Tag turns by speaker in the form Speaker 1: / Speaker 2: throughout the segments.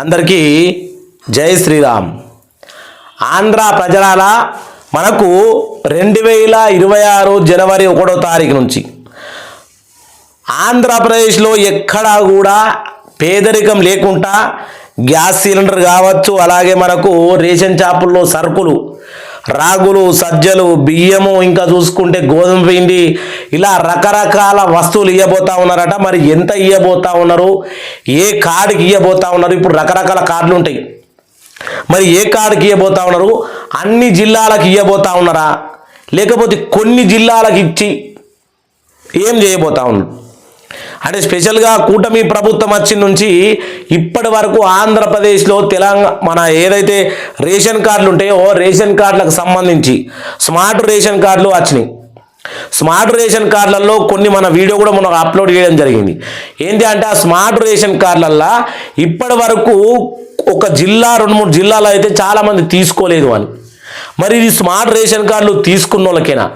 Speaker 1: అందరికీ జై శ్రీరామ్. ఆంధ్ర ప్రజలాల మనకు 2026 జనవరి 1వ తారీఖు నుంచి ఆంధ్రప్రదేశ్లో ఎక్కడా కూడా పేదరికం లేకుండా గ్యాస్ సిలిండర్ కావచ్చు, అలాగే మనకు రేషన్ షాపుల్లో సరుకులు, రాగులు, సజ్జలు, బియ్యము, ఇంకా చూసుకుంటే గోధుమ పిండి, ఇలా రకరకాల వస్తువులు ఇవ్వబోతా ఉన్నారట. మరి ఎంత ఇవ్వబోతా ఉన్నారు, ఏ కార్డుకి ఇవ్వబోతా ఉన్నారు? ఇప్పుడు రకరకాల కార్డులు ఉంటాయి. మరి ఏ కార్డుకి ఇవ్వబోతా ఉన్నారు? అన్ని జిల్లాలకు ఇవ్వబోతా ఉన్నారా, లేకపోతే కొన్ని జిల్లాలకు ఇచ్చి ఏం చేయబోతా ఉన్నారు? అంటే స్పెషల్గా కూటమి ప్రభుత్వం వచ్చిన నుంచి ఇప్పటి వరకు ఆంధ్రప్రదేశ్లో మన ఏదైతే రేషన్ కార్డులు ఉంటాయో రేషన్ కార్డులకు సంబంధించి స్మార్ట్ రేషన్ కార్డులు వచ్చినాయి. స్మార్ట్ రేషన్ కార్డులలో కొన్ని మన వీడియో కూడా మనం అప్లోడ్ చేయడం జరిగింది. ఏంటి అంటే ఆ స్మార్ట్ రేషన్ కార్డులల్లో ఇప్పటి వరకు ఒక జిల్లా 2-3 జిల్లాలో అయితే చాలామంది తీసుకోలేదు అని. మరి ఇది స్మార్ట్ రేషన్ కార్డులు తీసుకున్న వాళ్ళకేనా?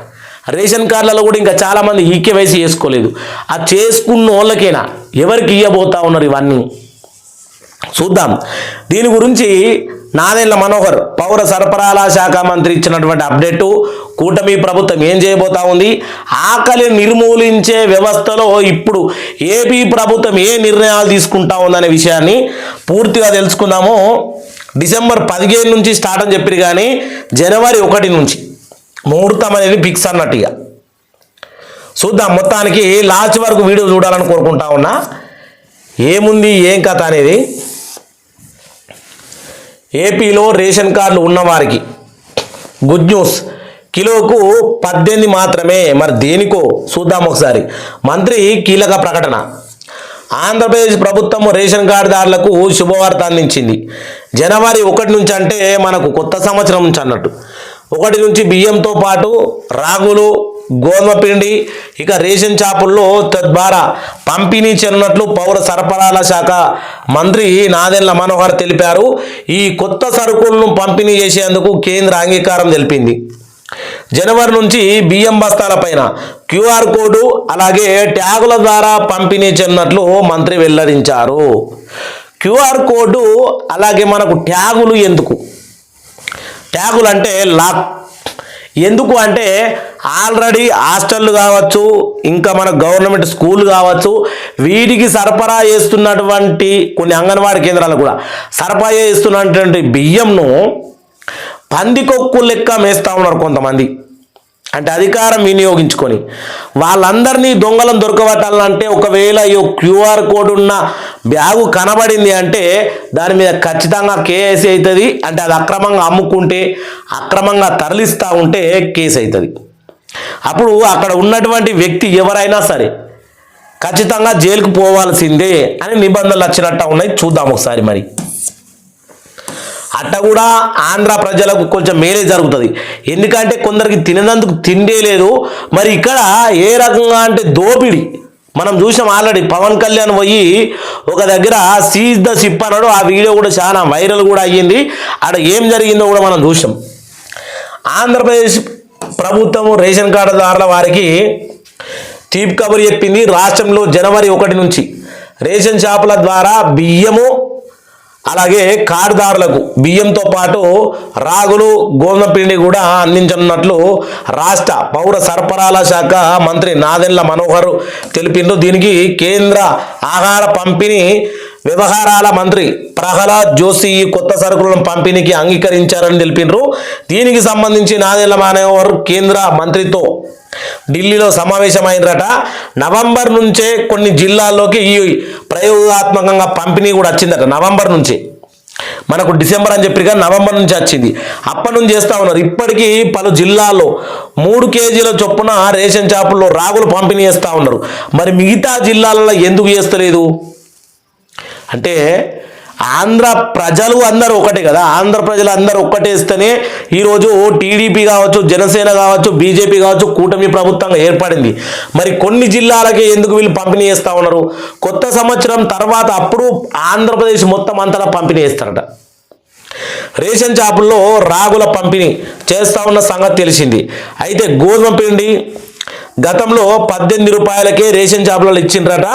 Speaker 1: రేషన్ కార్డులలో కూడా ఇంకా చాలామంది ఈకేవైసీ చేసుకోలేదు. ఆ చేసుకున్న వాళ్ళకైనా ఎవరికి ఇవ్వబోతా ఉన్నారు ఇవన్నీ చూద్దాం. దీని గురించి నాదెండ్ల మనోహర్ పౌర సరఫరాల శాఖ మంత్రి ఇచ్చినటువంటి అప్డేటు, కూటమి ప్రభుత్వం ఏం చేయబోతా ఉంది, ఆకలి నిర్మూలించే వ్యవస్థలో ఇప్పుడు ఏపీ ప్రభుత్వం ఏ నిర్ణయాలు తీసుకుంటా ఉందనే విషయాన్ని పూర్తిగా తెలుసుకుందాము. డిసెంబర్ 15 నుంచి స్టార్ట్ అని చెప్పారు, కానీ జనవరి 1 నుంచి ముహూర్తం అనేది ఫిక్స్ అన్నట్టుగా చూద్దాం. మొత్తానికి లాస్ట్ వరకు వీడియో చూడాలని కోరుకుంటా ఉన్నా. ఏముంది ఏం కథ అనేది. ఏపీలో రేషన్ కార్డులు ఉన్నవారికి గుడ్ న్యూస్, కిలోకు 18 మాత్రమే. మరి దేనికో చూద్దాం ఒకసారి. మంత్రి కీలక ప్రకటన. ఆంధ్రప్రదేశ్ ప్రభుత్వం రేషన్ కార్డుదారులకు శుభవార్త అందించింది. జనవరి 1 నుంచి అంటే మనకు కొత్త సంవత్సరం నుంచి అన్నట్టు 1 నుంచి బియ్యంతో పాటు రాగులు, గోధుమ పిండి, ఇక రేషన్ షాపుల్లో తద్వారా పంపిణీ చేయనున్నట్లు పౌర సరఫరాల శాఖ మంత్రి నాదెండ్ల మనోహర్ తెలిపారు. ఈ కొత్త సరుకులను పంపిణీ చేసేందుకు కేంద్ర అంగీకారం తెలిపింది. జనవరి నుంచి బియ్యం బస్తాల పైన క్యూఆర్ కోడ్, అలాగే ట్యాగుల ద్వారా పంపిణీ చేయనున్నట్లు మంత్రి వెల్లడించారు. క్యూఆర్ కోడ్, అలాగే మనకు ట్యాగులు ఎందుకు? ట్యాగులు అంటే లాక్. ఎందుకు అంటే ఆల్రెడీ హాస్టళ్ళు కావచ్చు, ఇంకా మన గవర్నమెంట్ స్కూల్ కావచ్చు, వీటికి సరఫరా చేస్తున్నటువంటి కొన్ని అంగన్వాడీ కేంద్రాలు కూడా సరఫరా చేస్తున్నటువంటి బియ్యంను పందికొక్కు లెక్క మేస్తూ ఉన్నారు కొంతమంది. అంటే అధికారం వినియోగించుకొని వాళ్ళందరినీ దొంగలను దొరకబట్టాలంటే ఒకవేళ ఈ క్యూఆర్ కోడ్ ఉన్న బ్యాగు కనబడింది అంటే దాని మీద ఖచ్చితంగా కేసు అవుతుంది. అంటే అది అక్రమంగా అమ్ముకుంటే, అక్రమంగా తరలిస్తూ ఉంటే కేసు అవుతుంది. అప్పుడు అక్కడ ఉన్నటువంటి వ్యక్తి ఎవరైనా సరే ఖచ్చితంగా జైలుకు పోవాల్సిందే అని నిబంధనలు వచ్చినట్టు ఉన్నాయి. చూద్దాం ఒకసారి. మరి అట్ట కూడా ఆంధ్ర ప్రజలకు కొంచెం మేలే జరుగుతుంది. ఎందుకంటే కొందరికి తినేందుకు తిండే లేదు. మరి ఇక్కడ ఏ రకంగా అంటే దోపిడి మనం చూసాం. ఆల్రెడీ పవన్ కళ్యాణ్ పోయి ఒక దగ్గర సీజ్ ద షిప్ అన్నాడు. ఆ వీడియో కూడా చాలా వైరల్ కూడా అయ్యింది. అక్కడ ఏం జరిగిందో కూడా మనం చూసాం. ఆంధ్రప్రదేశ్ ప్రభుత్వం రేషన్ కార్డుదారుల వారికి తీపి కబురు చెప్పింది. రాష్ట్రంలో జనవరి 1 నుంచి రేషన్ షాపుల ద్వారా బియ్యము, అలాగే కార్డుదారులకు బియ్యంతో పాటు రాగులు, గోధుమ పిండి కూడా అందించనున్నట్లు రాష్ట్ర పౌర సరఫరాల శాఖ మంత్రి నాదెండ్ల మనోహర్ తెలిపిండ్రు. దీనికి కేంద్ర ఆహార పంపిణీ వ్యవహారాల మంత్రి ప్రహ్లాద్ జోషి ఈ కొత్త సరుకులను పంపిణీకి అంగీకరించారని తెలిపిండ్రు. దీనికి సంబంధించి నాదెండ్ల మనోహర్ కేంద్ర మంత్రితో ఢిల్లీలో సమావేశమైనరట. నవంబర్ నుంచే కొన్ని జిల్లాల్లోకి ఈ ప్రయోగాత్మకంగా పంపిణీ కూడా వచ్చిందట. నవంబర్ నుంచి, మనకు డిసెంబర్ అని చెప్పి నవంబర్ నుంచి వచ్చింది. అప్పటి నుంచి చేస్తూ ఉన్నారు. ఇప్పటికీ పలు జిల్లాల్లో 3 కేజీల చొప్పున రేషన్ షాపుల్లో రాగులు పంపిణీ చేస్తూ ఉన్నారు. మరి మిగతా జిల్లాలలో ఎందుకు చేస్తలేదు అంటే ఆంధ్ర ప్రజలు అందరూ ఒకటే కదా. ఆంధ్ర ప్రజలు అందరూ ఒక్కటేస్తేనే ఈరోజు టీడీపీ కావచ్చు, జనసేన కావచ్చు, బీజేపీ కావచ్చు కూటమి ప్రభుత్వంగా ఏర్పడింది. మరి కొన్ని జిల్లాలకే ఎందుకు వీళ్ళు పంపిణీ చేస్తూ ఉన్నారు? కొత్త సంవత్సరం తర్వాత అప్పుడు ఆంధ్రప్రదేశ్ మొత్తం అంతటా పంపిణీ చేస్తారట. రేషన్ షాపుల్లో రాగుల పంపిణీ చేస్తూ ఉన్న సంగతి తెలిసింది. అయితే గోధుమ పిండి, గతంలో 18 రూపాయలకే రేషన్ షాపులలో ఇచ్చిండ్రట,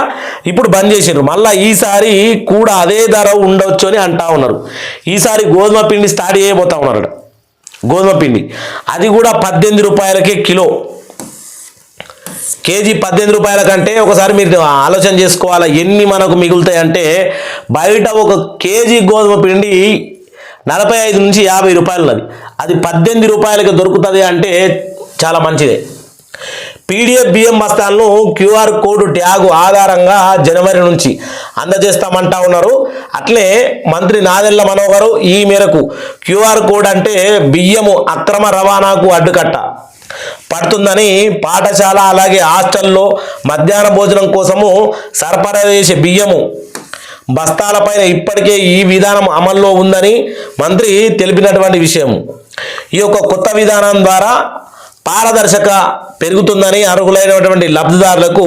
Speaker 1: ఇప్పుడు బంద్ చేసిండ్రు. మళ్ళీ ఈసారి కూడా అదే ధర ఉండొచ్చు అని అంటా ఉన్నారు. ఈసారి గోధుమ పిండి స్టార్ట్ చేయబోతా ఉన్నారట. గోధుమ పిండి అది కూడా 18 రూపాయలకే కిలో. కేజీ 18 రూపాయల కంటే ఒకసారి మీరు ఆలోచన చేసుకోవాలా ఎన్ని మనకు మిగులుతాయి అంటే, బయట ఒక కేజీ గోధుమ పిండి 45 నుంచి 50 రూపాయలు ఉన్నది, అది 18 రూపాయలకి దొరుకుతుంది అంటే చాలా మంచిదే. పీడిఎఫ్ బియ్యం బస్తాలను క్యూఆర్ కోడ్ ట్యాగ్ ఆధారంగా జనవరి నుంచి అందజేస్తామంటా ఉన్నారు. అట్లే మంత్రి నాదెళ్ల మనోహర్ ఈ మేరకు క్యూఆర్ కోడ్ అంటే బియ్యము అక్రమ రవాణాకు అడ్డుకట్ట పడుతుందని, పాఠశాల అలాగే హాస్టల్లో మధ్యాహ్న భోజనం కోసము సరఫరా చేసే బియ్యము బస్తాలపైన ఇప్పటికే ఈ విధానం అమల్లో ఉందని మంత్రి తెలిపినటువంటి విషయం. ఈ యొక్క కొత్త విధానం ద్వారా పారదర్శక పెరుగుతుందని, అర్హులైనటువంటి లబ్ధిదారులకు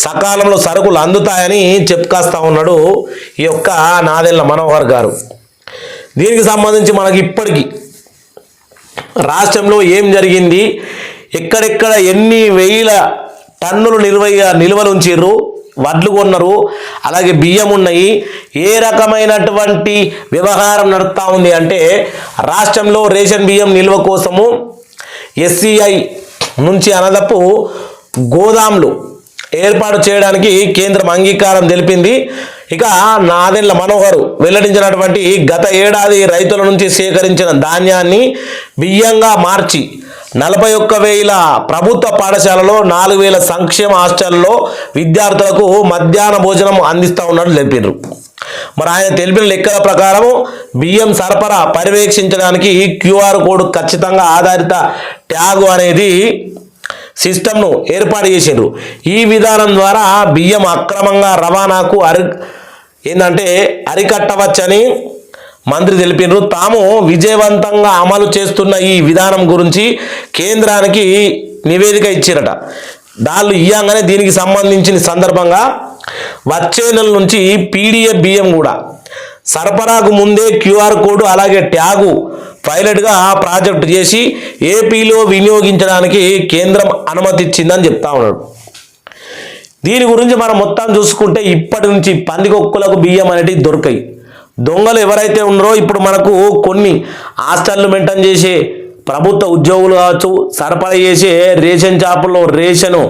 Speaker 1: సకాలంలో సరుకులు అందుతాయని చెప్పుకొస్తా ఉన్నాడు ఈ యొక్క నాదెళ్ల మనోహర్ గారు. దీనికి సంబంధించి మనకి ఇప్పటికీ రాష్ట్రంలో ఏం జరిగింది, ఎక్కడెక్కడ ఎన్ని వేల టన్నులు నిల్వలు ఉంచిర్రు, వడ్లు కొన్నారు, అలాగే బియ్యం ఉన్నాయి, ఏ రకమైనటువంటి వ్యవహారం నడుస్తూ ఉంది అంటే, రాష్ట్రంలో రేషన్ బియ్యం నిల్వ కోసము ఎస్సీఐ నుంచి అనదపు గోదాంలు ఏర్పాటు చేయడానికి కేంద్రం అంగీకారం తెలిపింది. ఇక నాదెళ్ల మనోహర్ వెల్లడించినటువంటి గత ఏడాది రైతుల నుంచి సేకరించిన ధాన్యాన్ని బియ్యంగా మార్చి 41,000 ప్రభుత్వ పాఠశాలలో 4,000 సంక్షేమ హాస్టల్లో విద్యార్థులకు మధ్యాహ్న భోజనం అందిస్తూ ఉన్నట్టు తెలిపారు. మరి ఆయన తెలిపిన లెక్కల ప్రకారం బియ్యం సరఫరా పర్యవేక్షించడానికి క్యూఆర్ కోడ్ ఖచ్చితంగా ఆధారిత ట్యాగ్ అనేది సిస్టమ్ను ఏర్పాటు చేసిండ్రు. ఈ విధానం ద్వారా బియ్యం అక్రమంగా రవాణాకు అరికట్టవచ్చని మంత్రి తెలిపినారు. తాము విజయవంతంగా అమలు చేస్తున్న ఈ విధానం గురించి కేంద్రానికి నివేదిక ఇచ్చారట. దాళ్ళు ఇయ్యంగానే దీనికి సంబంధించిన సందర్భంగా వచ్చే నెల నుంచి పీడిఎఫ్ బియ్యం కూడా సరఫరాకు ముందే క్యూఆర్ కోడ్ అలాగే ట్యాగు పైలట్గా ప్రాజెక్టు చేసి ఏపీలో వినియోగించడానికి కేంద్రం అనుమతి ఇచ్చిందని చెప్తా ఉన్నాడు. దీని గురించి మనం మొత్తం చూసుకుంటే ఇప్పటి నుంచి పందికొక్కులకు బియ్యం అనేటివి దొరకాయి. దొంగలు ఎవరైతే ఉన్నారో ఇప్పుడు మనకు కొన్ని హాస్టళ్ళు మెయింటైన్ చేసే ప్రభుత్వ ఉద్యోగులు కావచ్చు, సరఫరా చేసే రేషన్ షాపుల్లో రేషను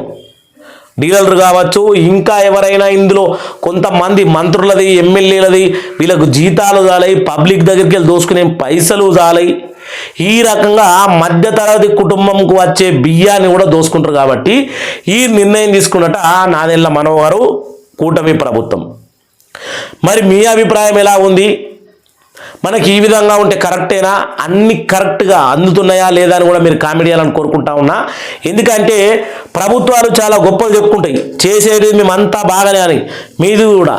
Speaker 1: డీలర్లు కావచ్చు, ఇంకా ఎవరైనా ఇందులో కొంతమంది మంత్రులది ఎమ్మెల్యేలది వీళ్ళకు జీతాలు చాలై పబ్లిక్ దగ్గరికి వెళ్ళి దోసుకునే పైసలు చాలై ఈ రకంగా మధ్యతరగతి కుటుంబంకు వచ్చే బియ్యాన్ని కూడా దోసుకుంటారు. కాబట్టి ఈ నిర్ణయం తీసుకున్నట నాదెళ్ల మనోహర్ కూటమి ప్రభుత్వం. మరి మీ అభిప్రాయం ఎలా ఉంది? మనకి ఈ విధంగా ఉంటే కరెక్టేనా? అన్ని కరెక్ట్గా అందుతున్నాయా లేదా అని కూడా మీరు కామెంట్ చేయాలని కోరుకుంటా ఉన్నా. ఎందుకంటే ప్రభుత్వాలు చాలా గొప్పలు చెప్పుకుంటాయి, చేసేది మేమంతా బాగానే అని. మీది కూడా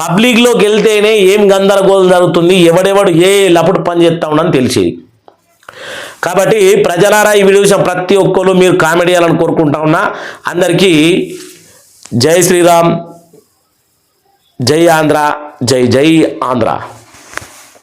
Speaker 1: పబ్లిక్లోకి వెళ్తేనే ఏం గందరగోళం జరుగుతుంది, ఎవడెవడు ఏ లపుడు పని చేస్తా ఉన్నాని తెలిసేది. కాబట్టి ప్రజలారా ఈ వీడియో విషయం ప్రతి ఒక్కరు మీరు కామెంట్ చేయాలని కోరుకుంటా ఉన్నా. అందరికీ జై శ్రీరామ్, జై ఆంధ్ర, జై జై ఆంధ్ర.